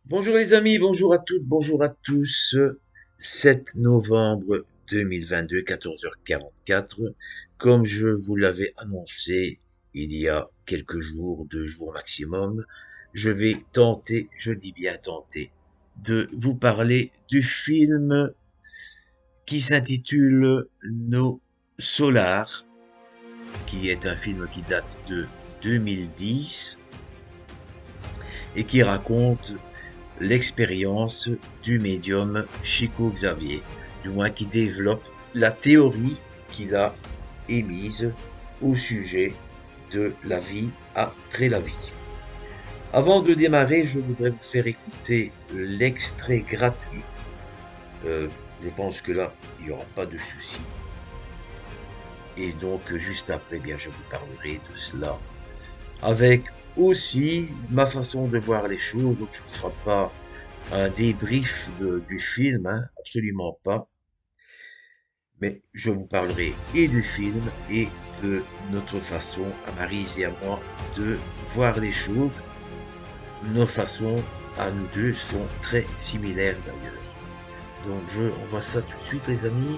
Bonjour les amis, bonjour à toutes, bonjour à tous. 7 novembre 2022, 14h44. Comme je vous l'avais annoncé il y a quelques jours, 2 jours maximum, je vais tenter, je dis bien tenter, de vous parler du film qui s'intitule Nos Solars, qui est un film qui date de 2010 et qui raconte l'expérience du médium Chico Xavier, du moins qui développe la théorie qu'il a émise au sujet de la vie après la vie. Avant de démarrer, je voudrais vous faire écouter l'extrait gratuit. Euh, je pense que là, il n'y aura pas de souci. Et donc, juste après, bien, je vous parlerai de cela avec aussi ma façon de voir les choses. Donc, ce ne sera pas un débrief du film, hein, absolument pas. Mais je vous parlerai et du film et de notre façon, à Maryse et à moi, de voir les choses. Nos façons, à nous deux, sont très similaires d'ailleurs. Donc on voit ça tout de suite les amis.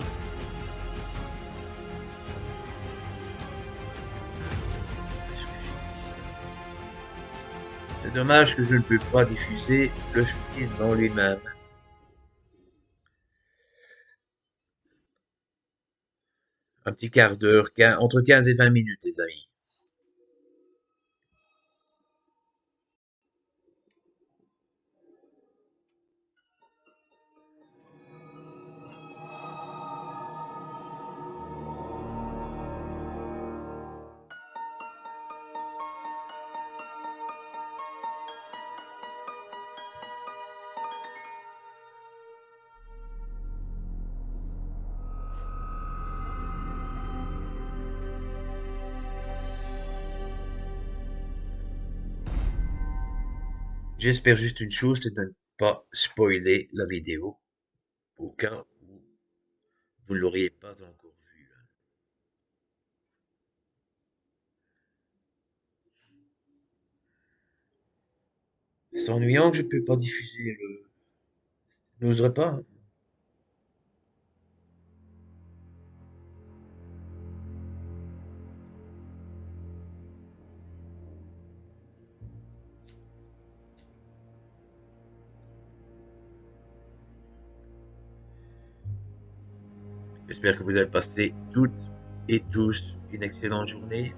C'est dommage que je ne peux pas diffuser le film en lui-même. Un petit quart d'heure, entre 15 et 20 minutes les amis. J'espère juste une chose, c'est de ne pas spoiler la vidéo, au cas où vous ne l'auriez pas encore vue. C'est ennuyant que je ne peux pas diffuser le... Je n'oserais pas, hein. J'espère que vous avez passé toutes et tous une excellente journée.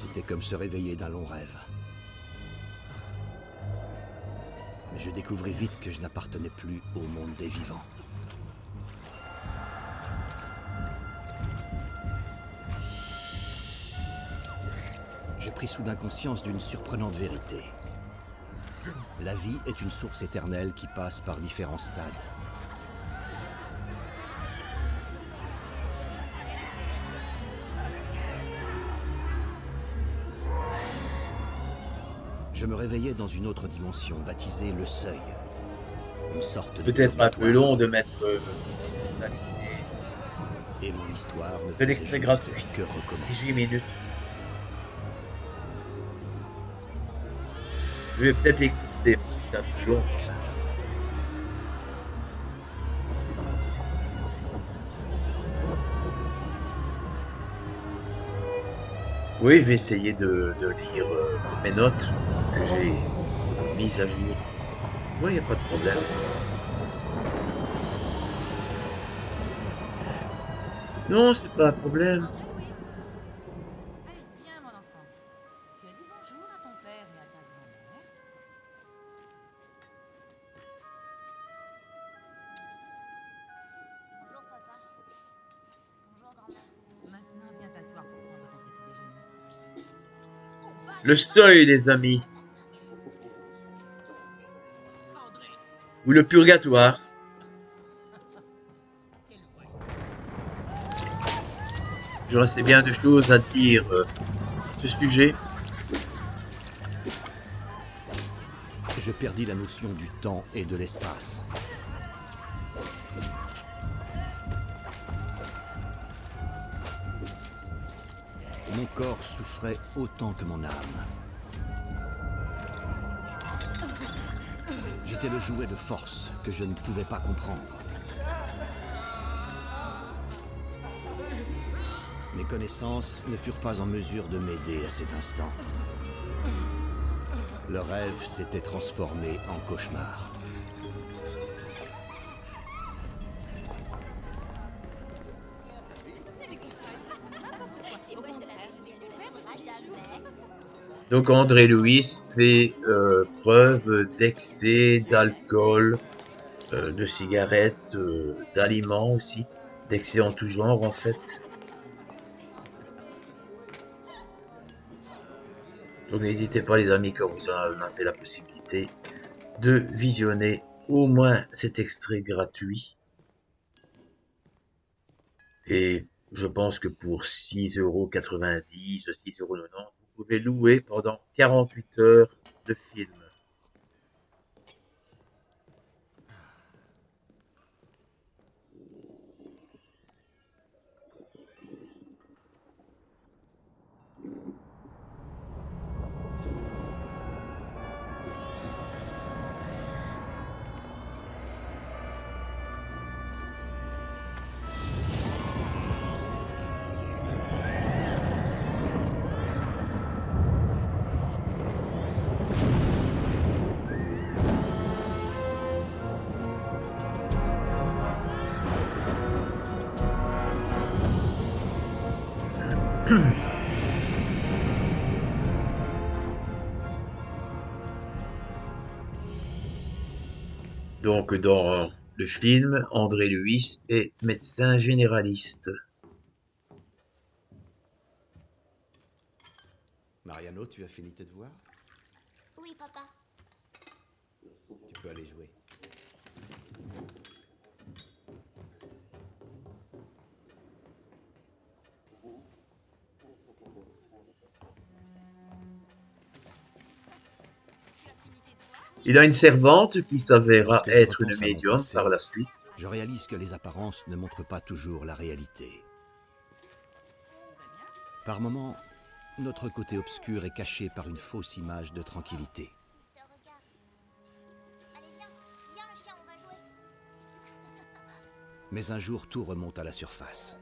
C'était comme se réveiller d'un long rêve. Mais je découvris vite que je n'appartenais plus au monde des vivants. Je pris soudain conscience d'une surprenante vérité. La vie est une source éternelle qui passe par différents stades. Je me réveillais dans une autre dimension, baptisée le Seuil. Une sorte de Peut-être un peu long purgatoire. de mettre la totalité Et mon histoire ne de faisait l'extrait juste gratuit. que 18 recommencer. minutes. Je vais peut-être écouter, parce que c'est un peu long quand même. Oui, je vais essayer de lire mes notes que j'ai mises à jour. Oui, il n'y a pas de problème. Non, c'est pas un problème. André Louis. Allez, viens, mon enfant. Tu as dit bonjour à ton père et à ta grand-mère. Bonjour papa. Bonjour grand-mère. Maintenant, viens t'asseoir pour prendre ton petit déjeuner. Le seuil, les amis, ou le purgatoire. J'aurais assez bien de choses à dire à ce sujet. Je perdis la notion du temps et de l'espace. Mon corps souffrait autant que mon âme. J'étais le jouet de force que je ne pouvais pas comprendre. Mes connaissances ne furent pas en mesure de m'aider à cet instant. Le rêve s'était transformé en cauchemar. C'est quoi, je te l'avais dit, ne l'aimera jamais. Donc André Louis fait preuve d'excès d'alcool, de cigarettes, d'aliments aussi, d'excès en tout genre en fait. Donc n'hésitez pas les amis, quand vous en avez la possibilité, de visionner au moins cet extrait gratuit. Et je pense que pour 6,90 €, 6,90 €, vous pouvez louer pendant 48 heures de film. Donc dans le film, André Louis est médecin généraliste. Mariano, tu as fini tes devoirs? Oui papa. Tu peux aller jouer. Il a une servante qui s'avéra Lorsque je être une repense à mon médium passé, par la suite. Je réalise que les apparences ne montrent pas toujours la réalité. Par moments, notre côté obscur est caché par une fausse image de tranquillité. Te regarde. Allez viens. Viens le chien, on va jouer. Mais un jour, tout remonte à la surface.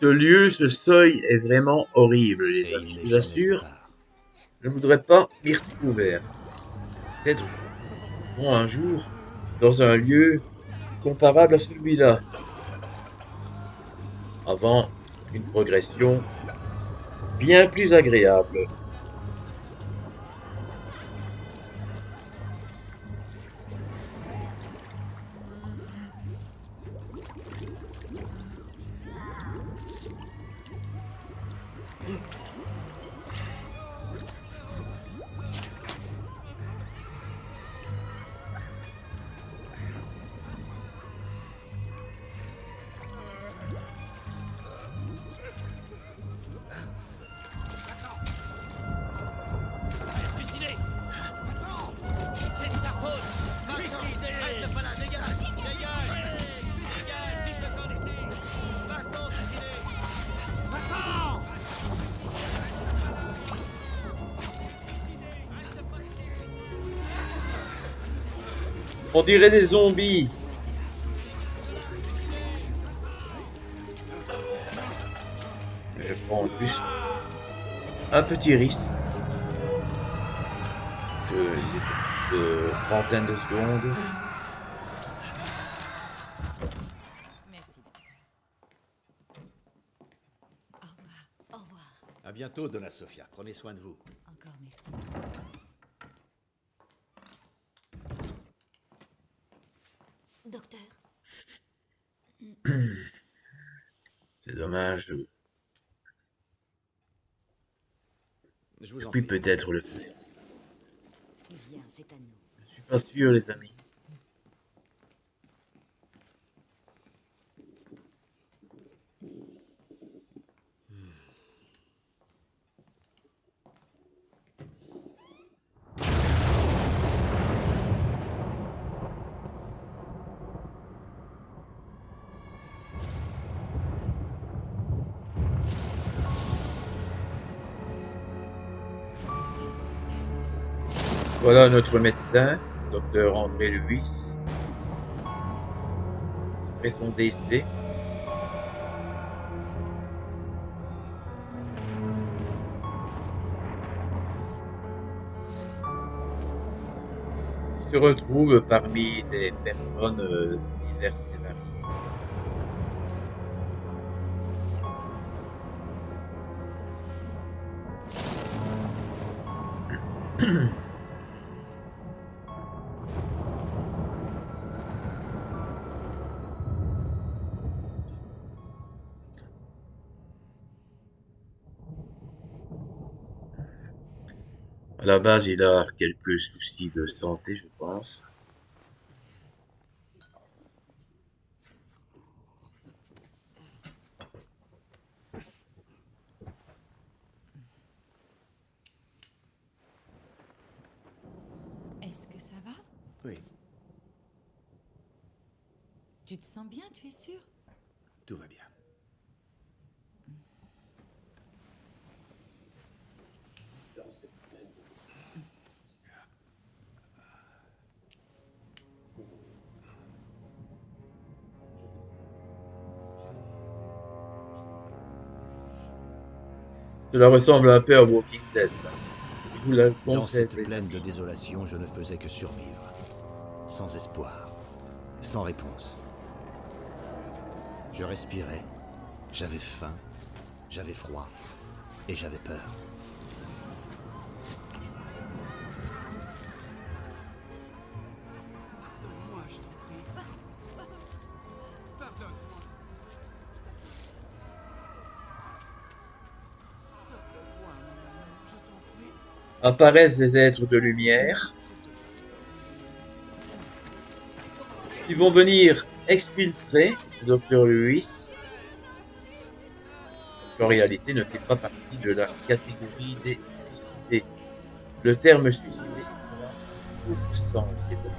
Ce lieu, ce seuil est vraiment horrible, les Et amis. il Je n'est vous jamais assure, trop tard. je ne voudrais pas m'y retrouver. Peut-être bon, un jour dans un lieu comparable à celui-là, avant une progression bien plus agréable. On dirait des zombies. Je prends juste un petit risque de trentaine de secondes. Merci. Au revoir. Au revoir. À bientôt, Donna Sofia. Prenez soin de vous. Encore merci. Docteur, C'est dommage. Je vous Je en puis prie. peut-être le faire. viens, c'est à nous. Je suis pas sûr, les amis. Voilà notre médecin, docteur André Lewis, après son décès. Il se retrouve parmi des personnes diverses et variées. À la base, il a quelques soucis de santé, je pense. Est-ce que ça va? Oui, Tu te sens bien, tu es sûr? tout va bien. Cela ressemble un peu à Walking Dead, là. Je vous le Dans conseille, cette les plaine amis. de désolation, je ne faisais que survivre. Sans espoir. Sans réponse. Je respirais. J'avais faim. J'avais froid. Et j'avais peur. Pardonne-moi, je t'en prie. Pardonne-moi. Pardonne-moi, mon amour, je t'en prie. Apparaissent des êtres de lumière qui vont venir exfiltrer le docteur Lewis, parce qu'en réalité ne fait pas partie de la catégorie des suicidés. Le terme suicidé prend double sens, les amis.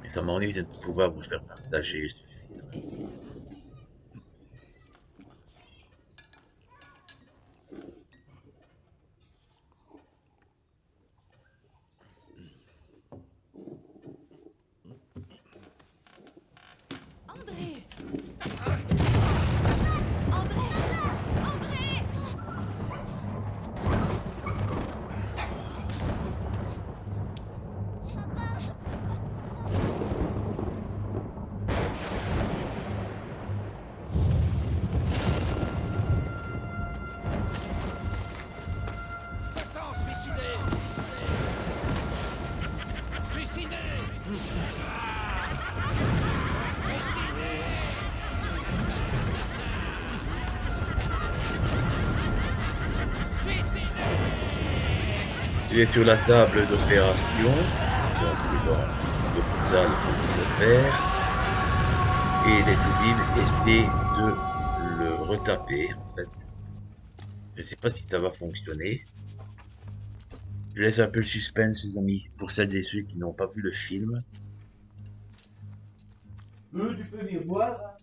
Et ça m'ennuie de ne pas pouvoir vous faire partager ce film. Est-ce que ça va? André! André! André! Va-t'en, suicidé! Suicidé! Il est sur la table d'opération, donc dans l'hôpital où il opère, et les Toubibs essaient de le retaper, en fait. Je ne sais pas si ça va fonctionner. Je laisse un peu le suspense, les amis, pour celles et ceux qui n'ont pas vu le film. Tu peux venir voir, hein.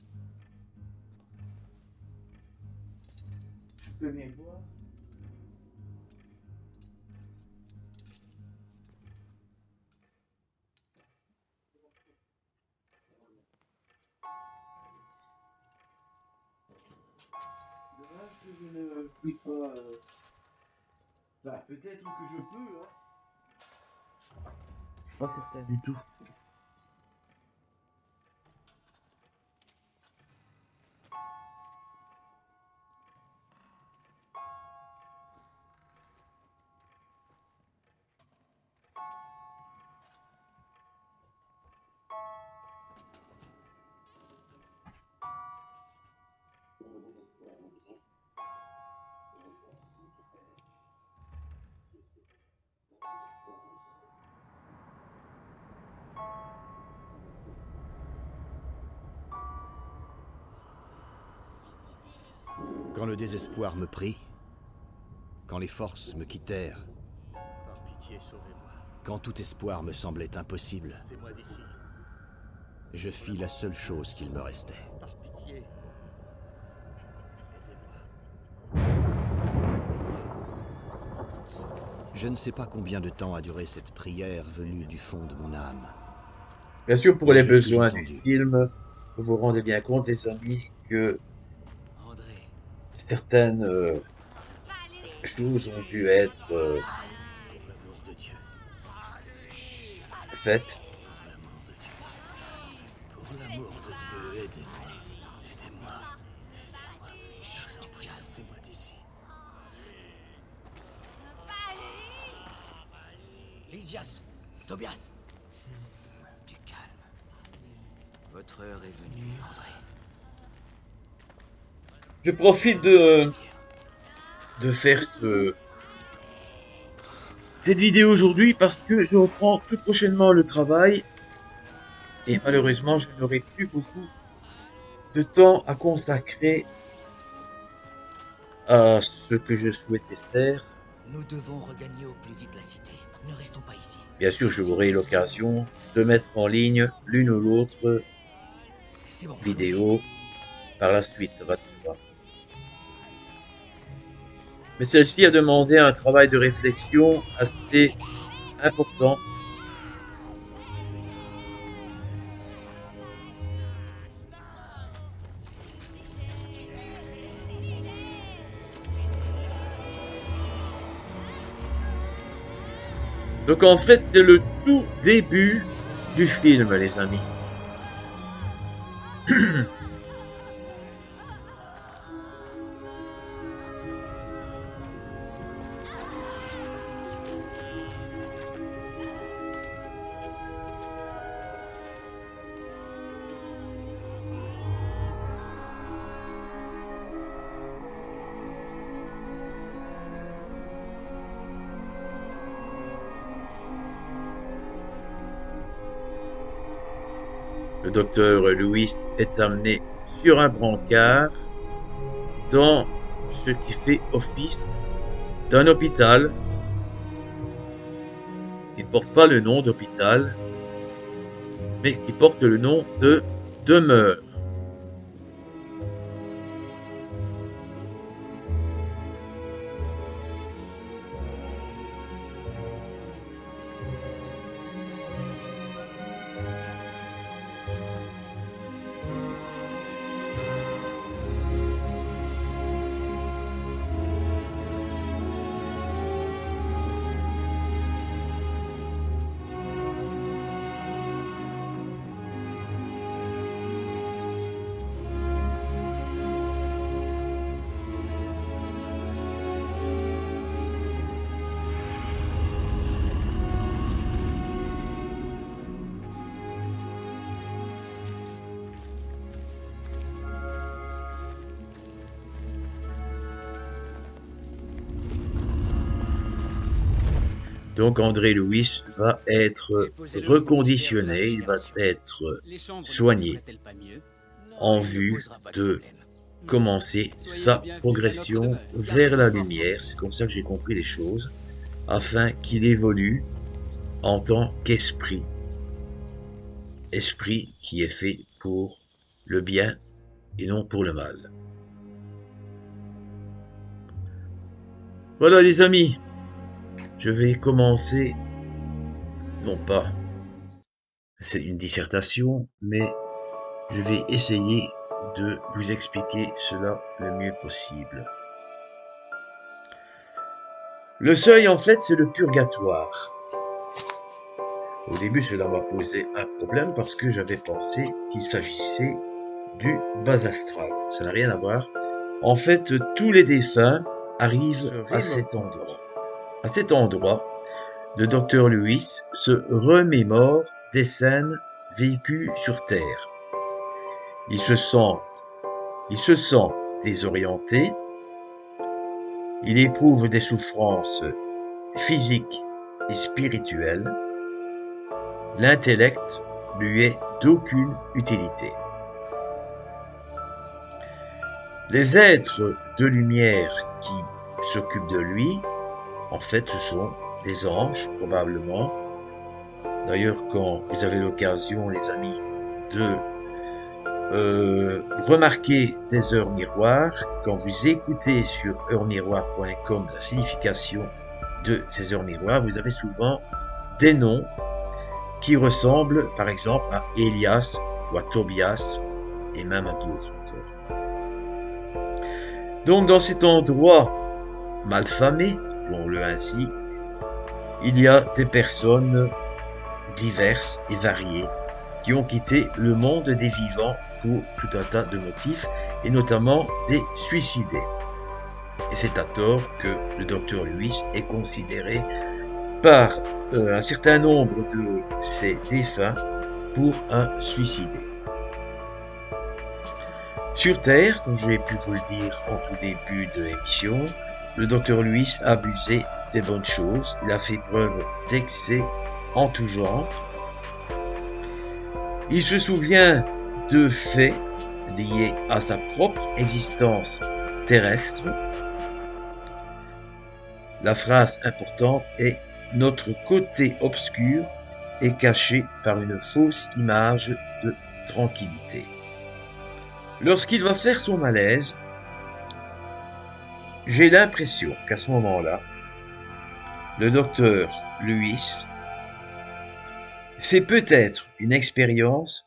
Tu peux venir voir. Dommage que je ne puis pas. Bah, peut-être que je peux, hein. Je suis pas certain du tout. Quand le désespoir me prit, quand les forces me quittèrent, Par pitié, sauvez-moi. quand tout espoir me semblait impossible, Sortez-moi d'ici. je fis la seule chose qu'il me restait. Par pitié. Aidez-moi. Je ne sais pas combien de temps a duré cette prière venue du fond de mon âme. Bien sûr, pour Et les je fus besoins du entendu. film, vous vous rendez bien compte, les amis, que André. certaines choses ont dû être Pour l'amour de Dieu. faites. Pour l'amour de Dieu, aidez-moi. Aidez-moi. Aidez-moi. Je vous en prie, sortez-moi d'ici. Lysias, Tobias. Du calme. Votre heure est venue, André. Je profite de faire cette vidéo aujourd'hui parce que je reprends tout prochainement le travail et malheureusement je n'aurai plus beaucoup de temps à consacrer à ce que je souhaitais faire. Nous devons regagner au plus vite la cité. Ne restons pas ici. Bien sûr, j'aurai l'occasion de mettre en ligne l'une ou l'autre C'est bon. vidéo par la suite, ça va de soi. Mais celle-ci a demandé un travail de réflexion assez important. Donc en fait, c'est le tout début du film, les amis. Le docteur Lewis est amené sur un brancard dans ce qui fait office d'un hôpital. Il ne porte pas le nom d'hôpital, mais qui porte le nom de demeure. Donc André Lewis va être reconditionné, il va être soigné en vue de commencer sa progression vers la lumière. C'est comme ça que j'ai compris les choses, afin qu'il évolue en tant qu'esprit. Esprit qui est fait pour le bien et non pour le mal. Voilà les amis, je vais commencer, non pas, c'est une dissertation, mais je vais essayer de vous expliquer cela le mieux possible. Le seuil, en fait, c'est le purgatoire. Au début, cela m'a posé un problème parce que j'avais pensé qu'il s'agissait du bas astral. Ça n'a rien à voir. En fait, tous les défunts arrivent à cet endroit. À cet endroit, le docteur Lewis se remémore des scènes vécues sur Terre. Il se sent désorienté. Il éprouve des souffrances physiques et spirituelles. L'intellect lui est d'aucune utilité. Les êtres de lumière qui s'occupent de lui, en fait, ce sont des anges, probablement. D'ailleurs, quand vous avez l'occasion, les amis, de remarquer des heures miroirs, quand vous écoutez sur heuremiroir.com la signification de ces heures miroirs, vous avez souvent des noms qui ressemblent par exemple à Elias ou à Tobias et même à d'autres encore. Donc dans cet endroit malfamé, appelons-le ainsi, il y a des personnes diverses et variées qui ont quitté le monde des vivants pour tout un tas de motifs, et notamment des suicidés. Et c'est à tort que le docteur Lewis est considéré par un certain nombre de ces défunts pour un suicidé. Sur Terre, comme j'ai pu vous le dire en tout début de l'émission, le docteur Lewis a abusé des bonnes choses, il a fait preuve d'excès en tout genre. Il se souvient de faits liés à sa propre existence terrestre. La phrase importante est « Notre côté obscur est caché par une fausse image de tranquillité ». Lorsqu'il va faire son malaise, j'ai l'impression qu'à ce moment-là, le docteur Lewis fait peut-être une expérience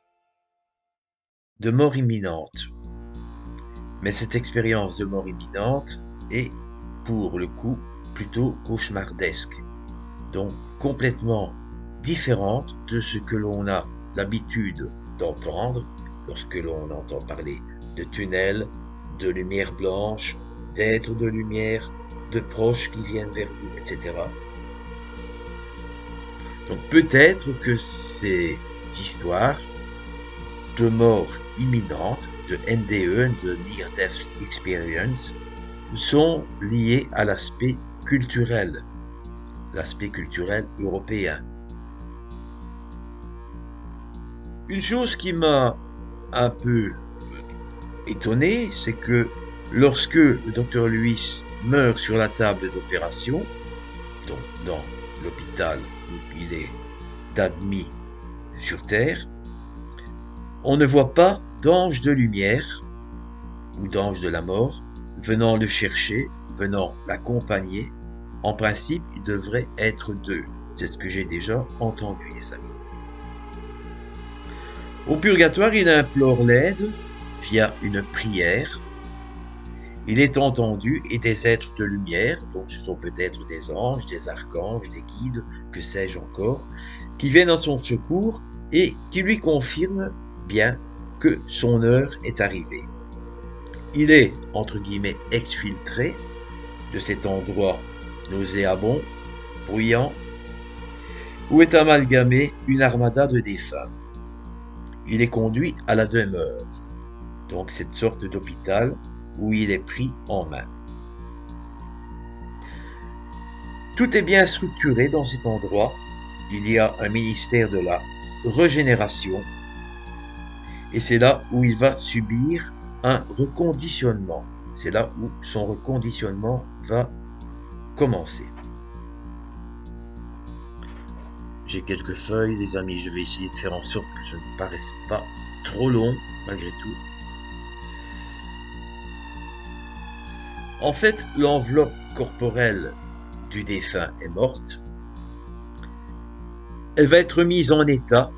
de mort imminente. Mais cette expérience de mort imminente est, pour le coup, plutôt cauchemardesque. Donc complètement différente de ce que l'on a l'habitude d'entendre lorsque l'on entend parler de tunnels, de lumière blanche, d'êtres de lumière, de proches qui viennent vers vous, etc. Donc peut-être que ces histoires de mort imminente, de NDE, de Near Death Experience, sont liées à l'aspect culturel européen. Une chose qui m'a un peu étonné, c'est que lorsque le docteur Lewis meurt sur la table d'opération, donc dans l'hôpital où il est admis sur Terre, on ne voit pas d'ange de lumière ou d'ange de la mort venant le chercher, venant l'accompagner. En principe, il devrait être deux. C'est ce que j'ai déjà entendu, les amis. Au purgatoire, il implore l'aide via une prière. Il est entendu et des êtres de lumière, donc ce sont peut-être des anges, des archanges, des guides, que sais-je encore, qui viennent à son secours et qui lui confirment bien que son heure est arrivée. Il est, entre guillemets, exfiltré de cet endroit nauséabond, bruyant, où est amalgamée une armada de défunts. Il est conduit à la demeure, donc cette sorte d'hôpital où il est pris en main. Tout est bien structuré dans cet endroit. Il y a un ministère de la régénération et c'est là où il va subir un reconditionnement. C'est là où son reconditionnement va commencer. J'ai quelques feuilles, les amis, je vais essayer de faire en sorte que ça ne paraisse pas trop long, malgré tout. En fait, l'enveloppe corporelle du défunt est morte. Elle va être mise en état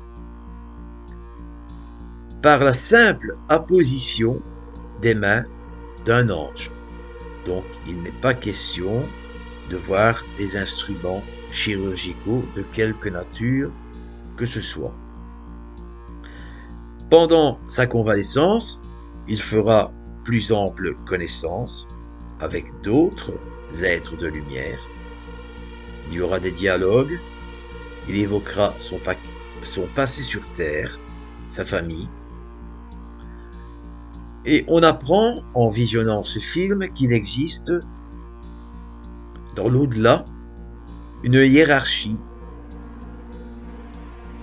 par la simple apposition des mains d'un ange. Donc, il n'est pas question de voir des instruments chirurgicaux de quelque nature que ce soit. Pendant sa convalescence, il fera plus ample connaissance avec d'autres êtres de lumière. Il y aura des dialogues, il évoquera son passé sur Terre, sa famille. Et on apprend, en visionnant ce film, qu'il existe, dans l'au-delà, une hiérarchie.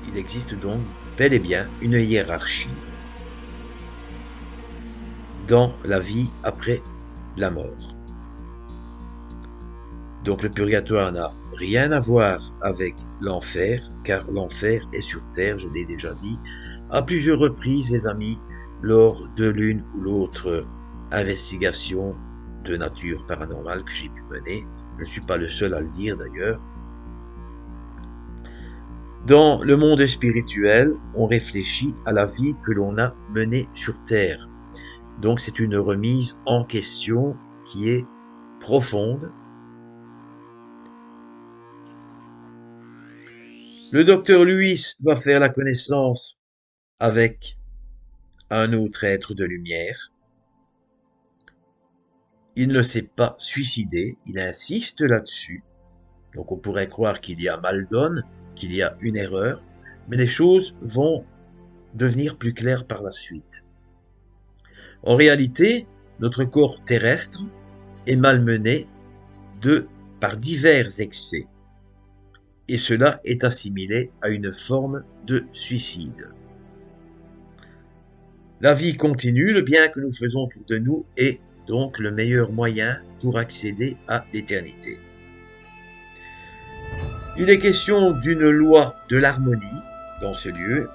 Il existe donc bel et bien une hiérarchie dans la vie après la mort. Donc le purgatoire n'a rien à voir avec l'enfer, car l'enfer est sur Terre, je l'ai déjà dit, à plusieurs reprises, les amis, lors de l'une ou l'autre investigation de nature paranormale que j'ai pu mener. Je ne suis pas le seul à le dire d'ailleurs. Dans le monde spirituel, on réfléchit à la vie que l'on a menée sur Terre. Donc c'est une remise en question qui est profonde. Le docteur Lewis va faire la connaissance avec un autre être de lumière. Il ne s'est pas suicidé, il insiste là-dessus. Donc on pourrait croire qu'il y a mal donne, qu'il y a une erreur, mais les choses vont devenir plus claires par la suite. En réalité, notre corps terrestre est malmené par divers excès, et cela est assimilé à une forme de suicide. La vie continue, le bien que nous faisons autour de nous est donc le meilleur moyen pour accéder à l'éternité. Il est question d'une loi de l'harmonie dans ce lieu.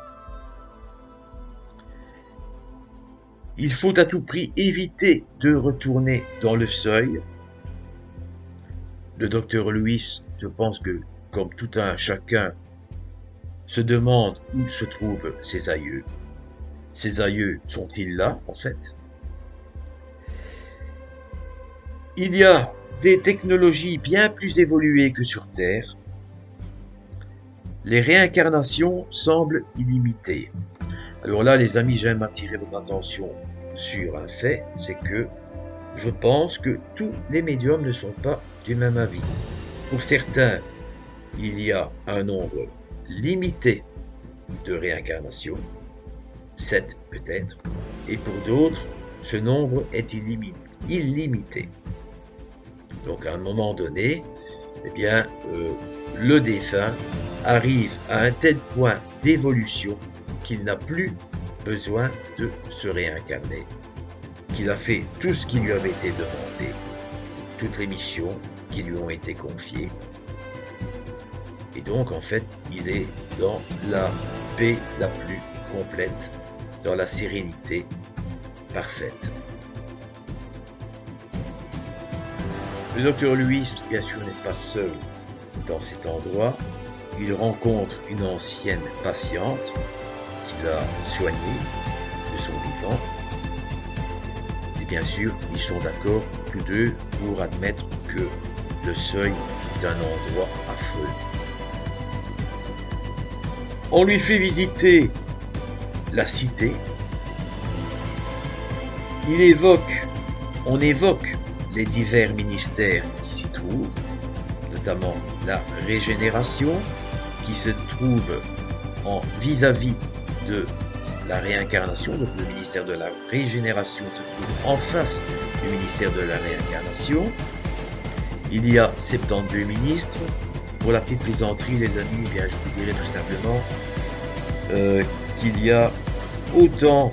Il faut à tout prix éviter de retourner dans le seuil. Le docteur Lewis, je pense que, comme tout un chacun, se demande où se trouvent ses aïeux. Ses aïeux sont-ils là, en fait? Il y a des technologies bien plus évoluées que sur Terre. Les réincarnations semblent illimitées. Alors là, les amis, j'aime attirer votre attention sur un fait, c'est que je pense que tous les médiums ne sont pas du même avis. Pour certains, il y a un nombre limité de réincarnations, 7 peut-être, et pour d'autres, ce nombre est illimité. Donc à un moment donné, eh bien, le défunt arrive à un tel point d'évolution qu'il n'a plus besoin de se réincarner, qu'il a fait tout ce qui lui avait été demandé, toutes les missions qui lui ont été confiées, et donc en fait il est dans la paix la plus complète, dans la sérénité parfaite. Le docteur Lewis, bien sûr, n'est pas seul dans cet endroit. Il rencontre une ancienne patiente qu'il a soignée de son vivant. Et bien sûr, ils sont d'accord tous deux pour admettre que le seuil est un endroit affreux. On lui fait visiter la cité. On évoque les divers ministères qui s'y trouvent, notamment la régénération, qui se trouve en vis-à-vis de la réincarnation. Donc le ministère de la régénération se trouve en face du ministère de la réincarnation. Il y a 72 ministres. Pour la petite plaisanterie, les amis, eh bien, je vous dirais tout simplement qu'il y a autant,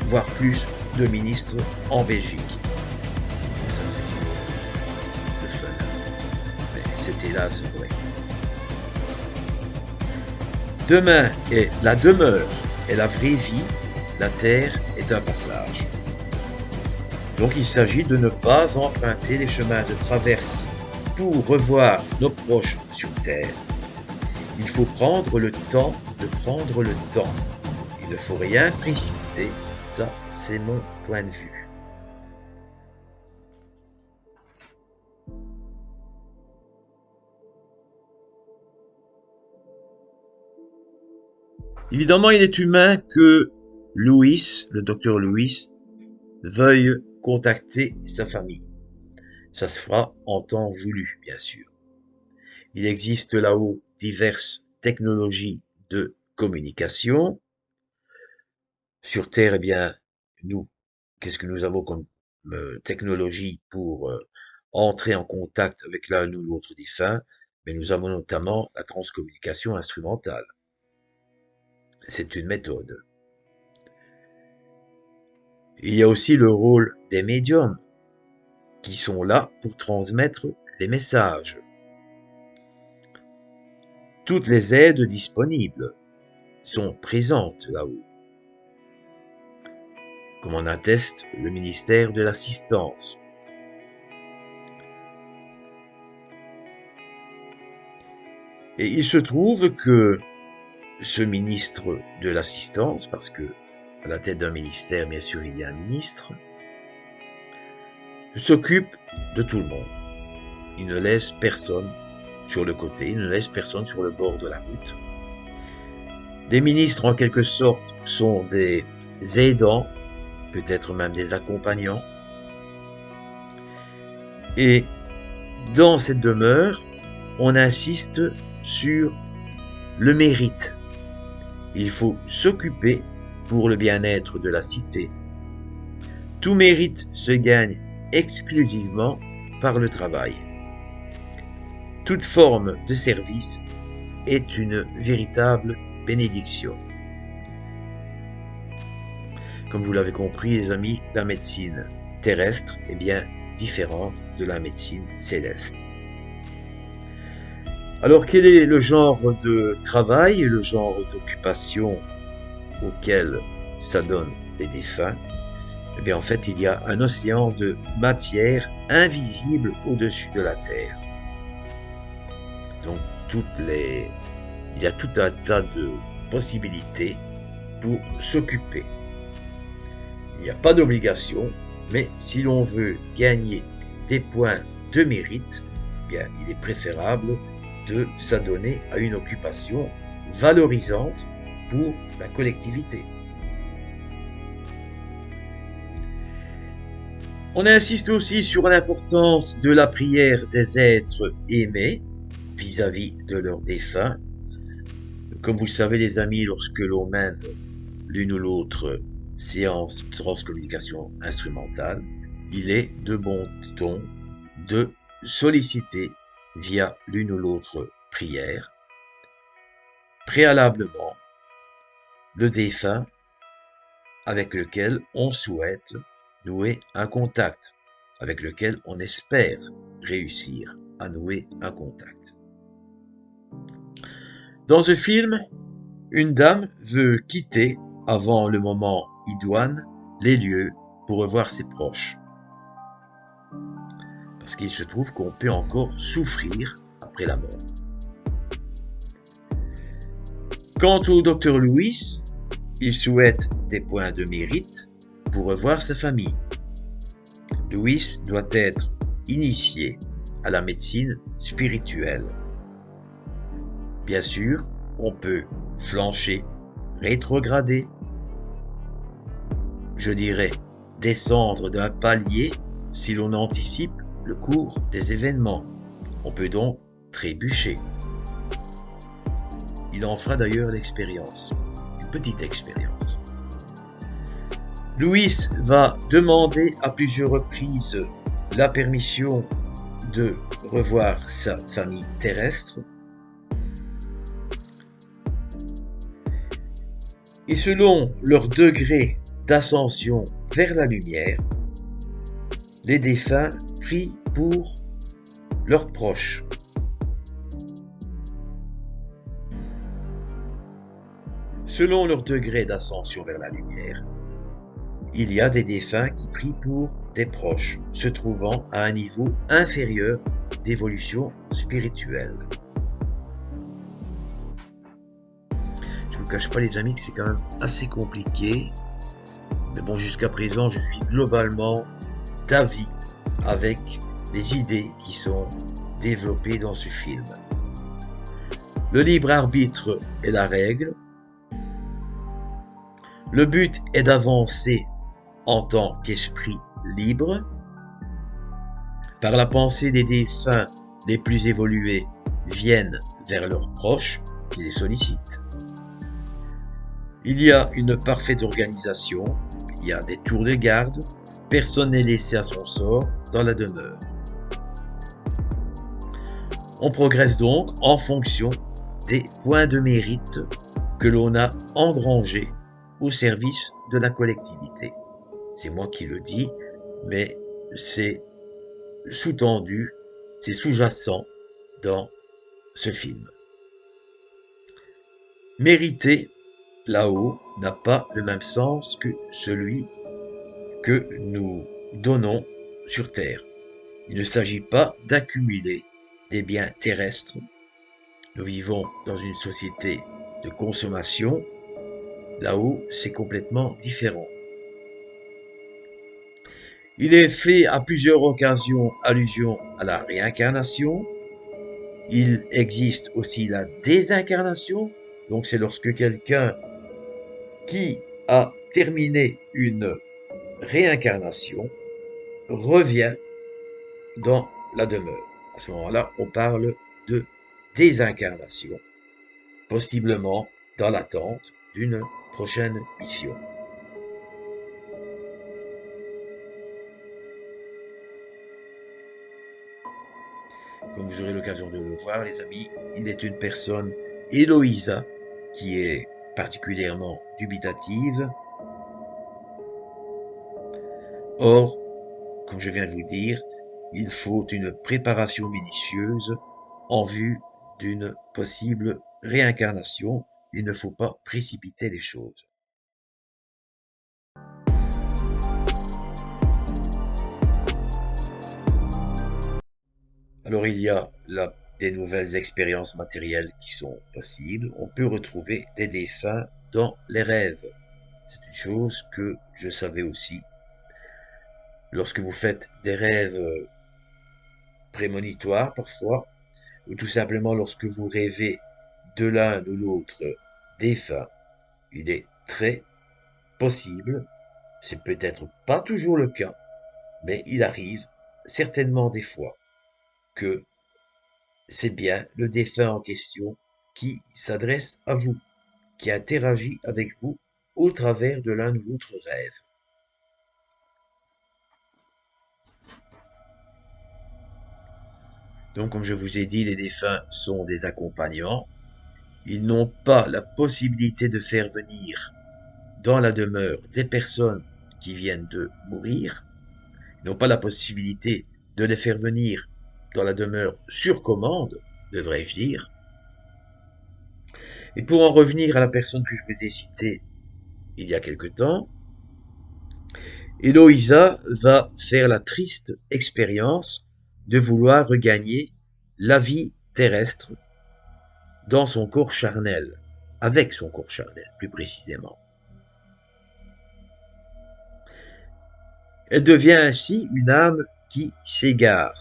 voire plus, de ministres en Belgique. Et ça, c'est le fun. Mais c'était là, c'est vrai. La demeure est la vraie vie, la Terre est un passage. Donc il s'agit de ne pas emprunter les chemins de traverse pour revoir nos proches sur Terre. Il faut prendre le temps de prendre le temps. Il ne faut rien précipiter, ça c'est mon point de vue. Évidemment, il est humain que Louis, le docteur Louis, veuille contacter sa famille. Ça se fera en temps voulu, bien sûr. Il existe là-haut diverses technologies de communication. Sur Terre, eh bien, nous, qu'est-ce que nous avons comme technologie pour entrer en contact avec l'un ou l'autre défunt? Mais nous avons notamment la transcommunication instrumentale. C'est une méthode. Il y a aussi le rôle des médiums qui sont là pour transmettre les messages. Toutes les aides disponibles sont présentes là-haut, comme en atteste le ministère de l'Assistance. Et il se trouve que ce ministre de l'Assistance, parce que à la tête d'un ministère, bien sûr, il y a un ministre, s'occupe de tout le monde. Il ne laisse personne sur le côté, il ne laisse personne sur le bord de la route. Les ministres, en quelque sorte, sont des aidants, peut-être même des accompagnants. Et dans cette demeure, on insiste sur le mérite. Il faut s'occuper pour le bien-être de la cité. Tout mérite se gagne exclusivement par le travail. Toute forme de service est une véritable bénédiction. Comme vous l'avez compris, les amis, la médecine terrestre est bien différente de la médecine céleste. Alors, quel est le genre de travail, le genre d'occupation auquel s'adonnent les défunts? Eh bien, en fait, il y a un océan de matière invisible au-dessus de la Terre. Donc, il y a tout un tas de possibilités pour s'occuper. Il n'y a pas d'obligation, mais si l'on veut gagner des points de mérite, eh bien, il est préférable de s'adonner à une occupation valorisante pour la collectivité. On insiste aussi sur l'importance de la prière des êtres aimés vis-à-vis de leurs défunts. Comme vous le savez, les amis, lorsque l'on mène l'une ou l'autre séance de transcommunication instrumentale, il est de bon ton de solliciter via l'une ou l'autre prière, préalablement, le défunt avec lequel on souhaite nouer un contact, avec lequel on espère réussir à nouer un contact. Dans ce film, une dame veut quitter, avant le moment idoine, les lieux pour revoir ses proches. Parce qu'il se trouve qu'on peut encore souffrir après la mort. Quant au docteur Louis, il souhaite des points de mérite pour revoir sa famille. Louis doit être initié à la médecine spirituelle. Bien sûr, on peut flancher, rétrograder, je dirais descendre d'un palier si l'on anticipe le cours des événements. On peut donc trébucher. Il en fera d'ailleurs l'expérience, une petite expérience. Louis va demander à plusieurs reprises la permission de revoir sa famille terrestre. Et selon leur degré d'ascension vers la lumière, les défunts prient pour leurs proches. Selon leur degré d'ascension vers la lumière, il y a des défunts qui prient pour des proches se trouvant à un niveau inférieur d'évolution spirituelle. Je ne vous cache pas les amis que c'est quand même assez compliqué, mais bon, jusqu'à présent je suis globalement d'avis avec les idées qui sont développées dans ce film. Le libre arbitre est la règle. Le but est d'avancer en tant qu'esprit libre. Par la pensée des défunts les plus évolués viennent vers leurs proches qui les sollicitent. Il y a une parfaite organisation, il y a des tours de garde, personne n'est laissé à son sort dans la demeure. On progresse donc en fonction des points de mérite que l'on a engrangés au service de la collectivité. C'est moi qui le dis, mais c'est sous-tendu, c'est sous-jacent dans ce film. Mériter là-haut n'a pas le même sens que celui que nous donnons sur Terre. Il ne s'agit pas d'accumuler des biens terrestres. Nous vivons dans une société de consommation. Là-haut, c'est complètement différent. Il est fait à plusieurs occasions allusion à la réincarnation. Il existe aussi la désincarnation. Donc c'est lorsque quelqu'un qui a terminé une réincarnation revient dans la demeure. À ce moment-là, on parle de désincarnation, possiblement dans l'attente d'une prochaine mission. Comme vous aurez l'occasion de le voir, les amis, il est une personne, Héloïsa, qui est particulièrement dubitative. Or, comme je viens de vous dire, il faut une préparation minutieuse en vue d'une possible réincarnation. Il ne faut pas précipiter les choses. Alors il y a là des nouvelles expériences matérielles qui sont possibles. On peut retrouver des défunts dans les rêves. C'est une chose que je savais aussi. Lorsque vous faites des rêves prémonitoires parfois, ou tout simplement lorsque vous rêvez de l'un ou l'autre défunt, il est très possible, c'est peut-être pas toujours le cas, mais il arrive certainement des fois que c'est bien le défunt en question qui s'adresse à vous, qui interagit avec vous au travers de l'un ou l'autre rêve. Donc, comme je vous ai dit, les défunts sont des accompagnants. Ils n'ont pas la possibilité de faire venir dans la demeure des personnes qui viennent de mourir. Ils n'ont pas la possibilité de les faire venir dans la demeure sur commande, devrais-je dire. Et pour en revenir à la personne que je vous ai citée il y a quelque temps, Héloïsa va faire la triste expérience de vouloir regagner la vie terrestre dans son corps charnel, avec son corps charnel plus précisément. Elle devient ainsi une âme qui s'égare.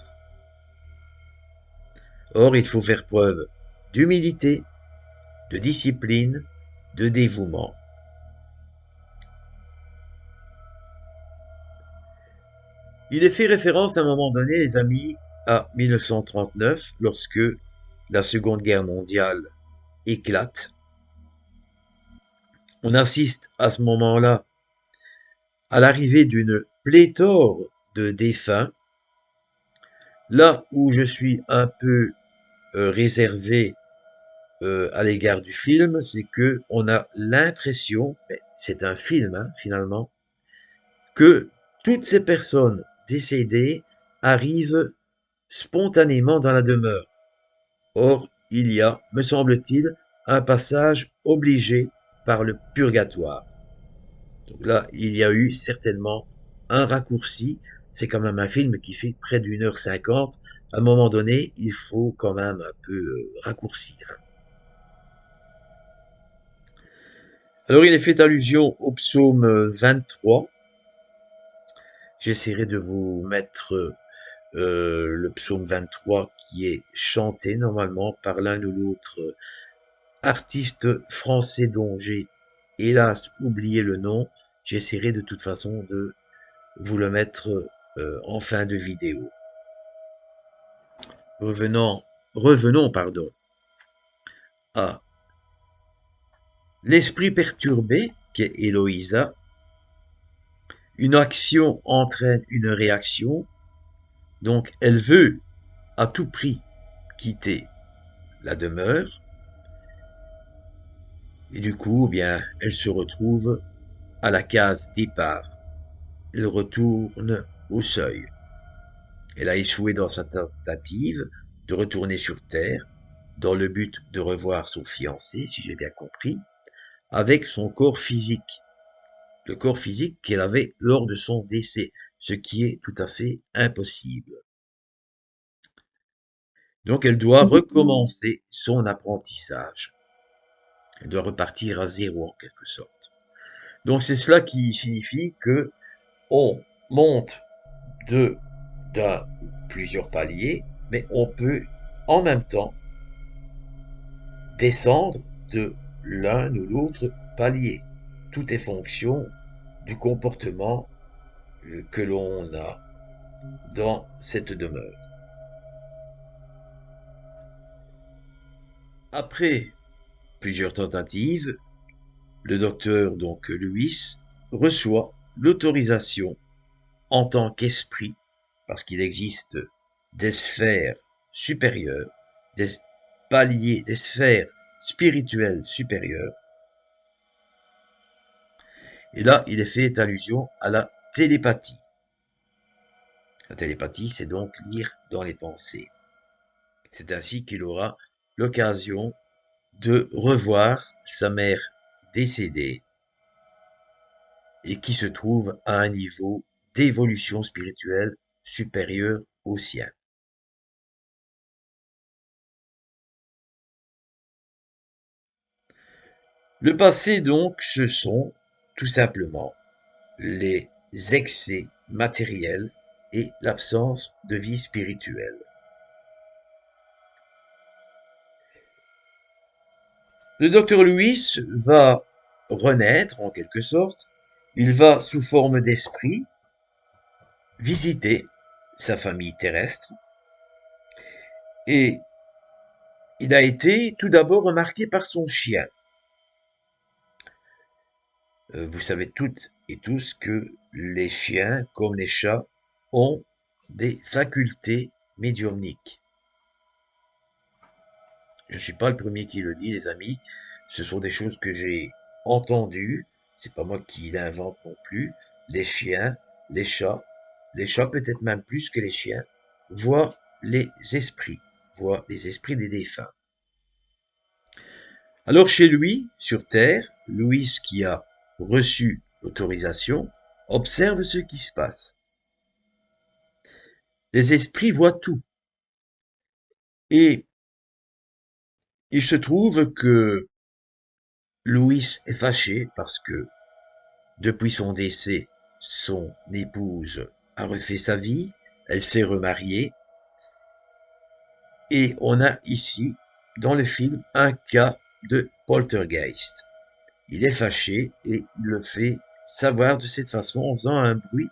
Or, il faut faire preuve d'humilité, de discipline, de dévouement. Il est fait référence à un moment donné, les amis, à 1939, lorsque la Seconde Guerre mondiale éclate. On assiste à ce moment-là à l'arrivée d'une pléthore de défunts. Là où je suis un peu réservé à l'égard du film, c'est que on a l'impression, mais c'est un film finalement, que toutes ces personnes décédées arrivent spontanément dans la demeure. Or, il y a, me semble-t-il, un passage obligé par le purgatoire. Donc là, il y a eu certainement un raccourci. C'est quand même un film qui fait près d'1h50. À un moment donné, il faut quand même un peu raccourcir. Alors, il est fait allusion au psaume 23. J'essaierai de vous mettre le psaume 23 qui est chanté normalement par l'un ou l'autre artiste français dont j'ai hélas oublié le nom. J'essaierai de toute façon de vous le mettre en fin de vidéo. Revenons, pardon, à l'esprit perturbé qu'est Héloïsa. Une action entraîne une réaction, donc elle veut à tout prix quitter la demeure, et du coup, eh bien, elle se retrouve à la case départ. Elle retourne au seuil. Elle a échoué dans sa tentative de retourner sur Terre, dans le but de revoir son fiancé, si j'ai bien compris, avec son corps physique. Le corps physique qu'elle avait lors de son décès, ce qui est tout à fait impossible. Donc elle doit recommencer son apprentissage. Elle doit repartir à zéro en quelque sorte. Donc c'est cela qui signifie que on monte d'un ou plusieurs paliers, mais on peut en même temps descendre de l'un ou l'autre palier. Tout est fonction du comportement que l'on a dans cette demeure. Après plusieurs tentatives, le docteur, donc Lewis, reçoit l'autorisation en tant qu'esprit, parce qu'il existe des sphères supérieures, des paliers, des sphères spirituelles supérieures. Et là, il est fait allusion à la télépathie. La télépathie, c'est donc lire dans les pensées. C'est ainsi qu'il aura l'occasion de revoir sa mère décédée et qui se trouve à un niveau d'évolution spirituelle supérieur au sien. Le passé, donc, ce sont tout simplement les excès matériels et l'absence de vie spirituelle. Le docteur Lewis va renaître en quelque sorte. Il va, sous forme d'esprit, visiter sa famille terrestre et il a été tout d'abord remarqué par son chien. Vous savez toutes et tous que les chiens, comme les chats, ont des facultés médiumniques. Je ne suis pas le premier qui le dit, les amis. Ce sont des choses que j'ai entendues. C'est pas moi qui l'invente non plus. Les chiens, les chats peut-être même plus que les chiens, voient les esprits des défunts. Alors chez lui, sur Terre, Louis, qui a reçu l'autorisation, observe ce qui se passe. Les esprits voient tout. Et il se trouve que Louis est fâché parce que depuis son décès, son épouse a refait sa vie, elle s'est remariée, et on a ici, dans le film, un cas de poltergeist. Il est fâché et il le fait savoir de cette façon en faisant un bruit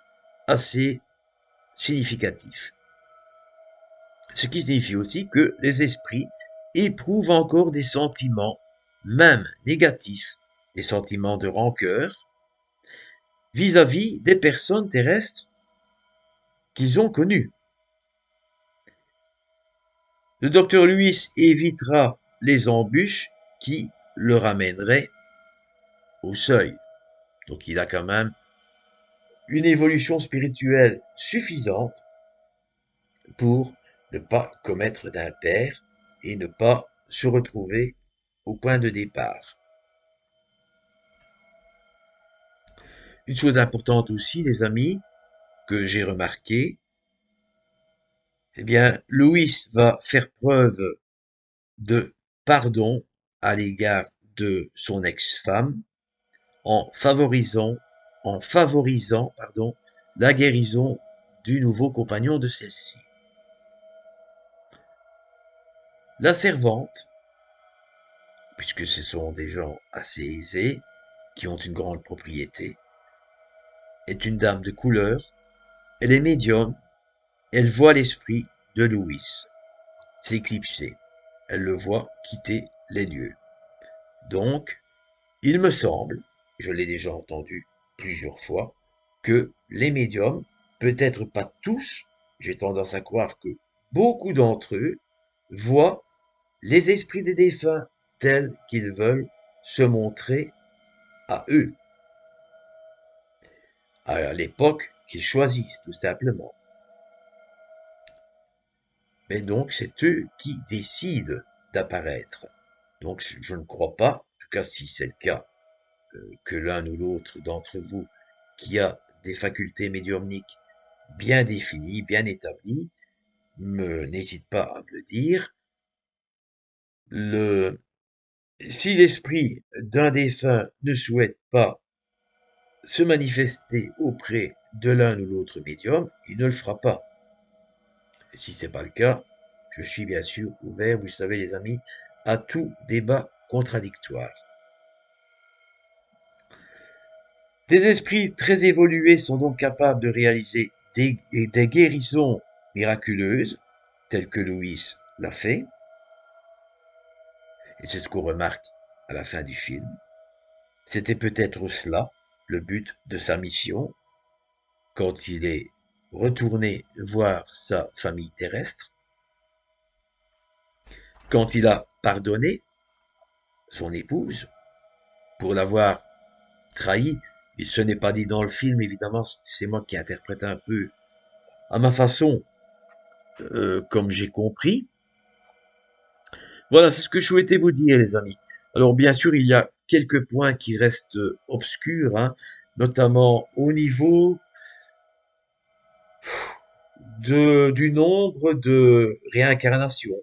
assez significatif. Ce qui signifie aussi que les esprits éprouvent encore des sentiments, même négatifs, des sentiments de rancœur, vis-à-vis des personnes terrestres qu'ils ont connues. Le docteur Lewis évitera les embûches qui le ramèneraient au seuil. Donc il a quand même une évolution spirituelle suffisante pour ne pas commettre d'impair et ne pas se retrouver au point de départ. Une chose importante aussi, les amis, que j'ai remarqué, eh bien, Louis va faire preuve de pardon à l'égard de son ex-femme en favorisant, la guérison du nouveau compagnon de celle-ci. La servante, puisque ce sont des gens assez aisés, qui ont une grande propriété, est une dame de couleur, elle est médium, elle voit l'esprit de Louis s'éclipser, elle le voit quitter les lieux. Donc, il me semble, je l'ai déjà entendu plusieurs fois, que les médiums, peut-être pas tous, j'ai tendance à croire que beaucoup d'entre eux voient les esprits des défunts tels qu'ils veulent se montrer à eux, à l'époque qu'ils choisissent tout simplement. Mais donc c'est eux qui décident d'apparaître. Donc je ne crois pas, en tout cas si c'est le cas, que l'un ou l'autre d'entre vous qui a des facultés médiumniques bien définies, bien établies, n'hésite pas à me le dire. Si l'esprit d'un défunt ne souhaite pas se manifester auprès de l'un ou l'autre médium, il ne le fera pas. Et si c'est pas le cas, je suis bien sûr ouvert, vous le savez les amis, à tout débat contradictoire. Des esprits très évolués sont donc capables de réaliser des guérisons miraculeuses, telles que Louis l'a fait, et c'est ce qu'on remarque à la fin du film. C'était peut-être cela, le but de sa mission, quand il est retourné voir sa famille terrestre, quand il a pardonné son épouse pour l'avoir trahi. Et ce n'est pas dit dans le film, évidemment, c'est moi qui interprète un peu à ma façon, comme j'ai compris. Voilà, c'est ce que je souhaitais vous dire, les amis. Alors, bien sûr, il y a quelques points qui restent obscurs, hein, notamment au niveau du nombre de réincarnations.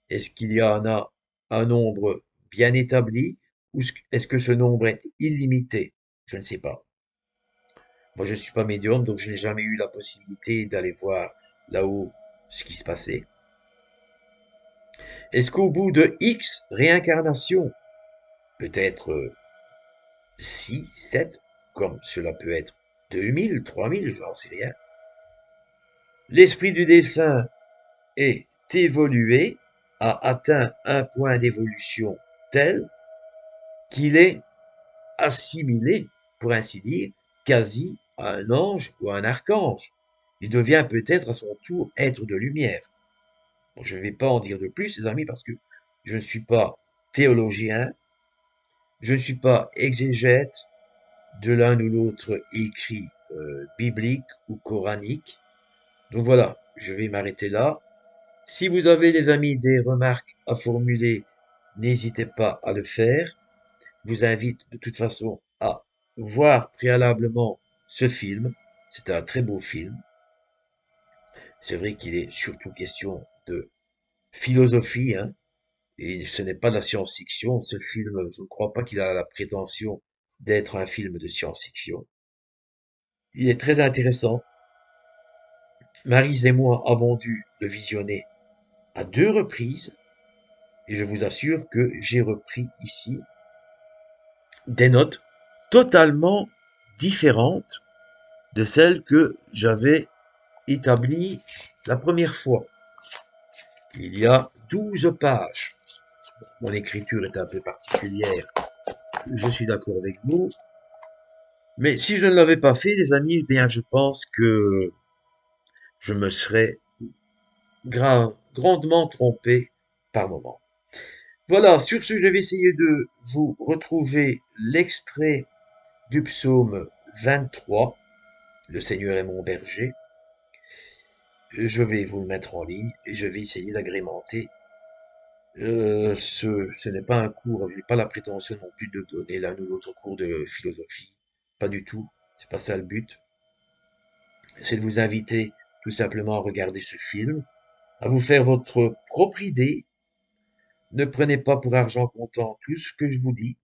Est-ce qu'il y en a un nombre bien établi ou est-ce que ce nombre est illimité? Je ne sais pas. Moi, je ne suis pas médium, donc je n'ai jamais eu la possibilité d'aller voir là-haut ce qui se passait. Est-ce qu'au bout de X réincarnations, peut-être 6, 7, comme cela peut être 2000, 3000, je n'en sais rien, l'esprit du défunt est évolué, a atteint un point d'évolution tel qu'il est assimilé, pour ainsi dire, quasi à un ange ou à un archange. Il devient peut-être à son tour être de lumière. Bon, je ne vais pas en dire de plus, les amis, parce que je ne suis pas théologien, je ne suis pas exégète de l'un ou l'autre écrit biblique ou coranique. Donc voilà, je vais m'arrêter là. Si vous avez, les amis, des remarques à formuler, n'hésitez pas à le faire. Je vous invite de toute façon à voir préalablement ce film. C'est un très beau film. C'est vrai qu'il est surtout question de philosophie, hein, et ce n'est pas de la science-fiction. Ce film, je ne crois pas qu'il a la prétention d'être un film de science-fiction. Il est très intéressant. Maryse et moi avons dû le visionner à 2 reprises, et je vous assure que j'ai repris ici des notes totalement différentes de celles que j'avais établies la première fois. Il y a 12 pages. Mon écriture est un peu particulière, je suis d'accord avec vous. Mais si je ne l'avais pas fait, les amis, eh bien, je pense que je me serais grandement trompé par moment. Voilà, sur ce, je vais essayer de vous retrouver l'extrait du psaume 23, Le Seigneur est mon berger. Je vais vous le mettre en ligne et je vais essayer d'agrémenter. Ce n'est pas un cours, je n'ai pas la prétention non plus de donner l'un ou l'autre cours de philosophie, pas du tout. C'est pas ça le but. C'est de vous inviter tout simplement à regarder ce film, à vous faire votre propre idée. Ne prenez pas pour argent comptant tout ce que je vous dis.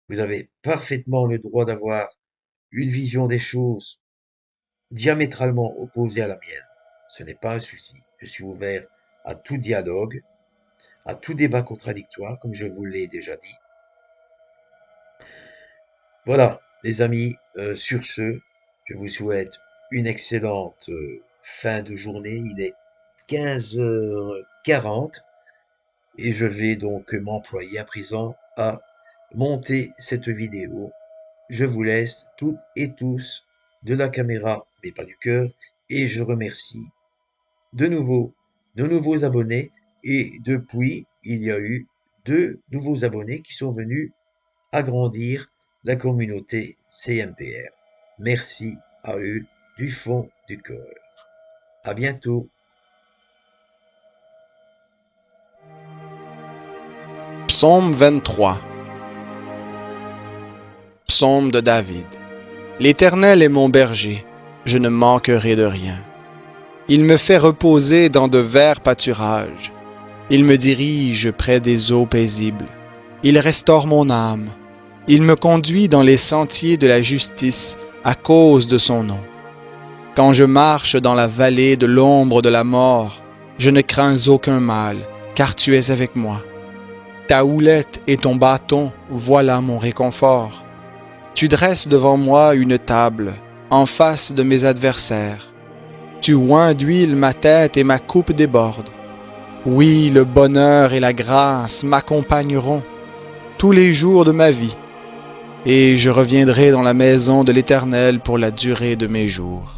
Vous avez parfaitement le droit d'avoir une vision des choses diamétralement opposée à la mienne. Ce n'est pas un souci. Je suis ouvert à tout dialogue, à tout débat contradictoire, comme je vous l'ai déjà dit. Voilà, les amis, sur ce, je vous souhaite une excellente fin de journée. Il est 15h40 et je vais donc m'employer à présent à monter cette vidéo. Je vous laisse toutes et tous de la caméra, mais pas du cœur, et je remercie de nouveau nos nouveaux abonnés. Et depuis, il y a eu 2 nouveaux abonnés qui sont venus agrandir la communauté CMPR. Merci à eux du fond du cœur. À bientôt. Psaume 23. Psaume de David. L'Éternel est mon berger, je ne manquerai de rien. Il me fait reposer dans de verts pâturages. Il me dirige près des eaux paisibles. Il restaure mon âme. Il me conduit dans les sentiers de la justice à cause de son nom. Quand je marche dans la vallée de l'ombre de la mort, je ne crains aucun mal, car tu es avec moi. Ta houlette et ton bâton, voilà mon réconfort. Tu dresses devant moi une table, en face de mes adversaires. Tu oins d'huile ma tête et ma coupe déborde. Oui, le bonheur et la grâce m'accompagneront tous les jours de ma vie, et je reviendrai dans la maison de l'Éternel pour la durée de mes jours.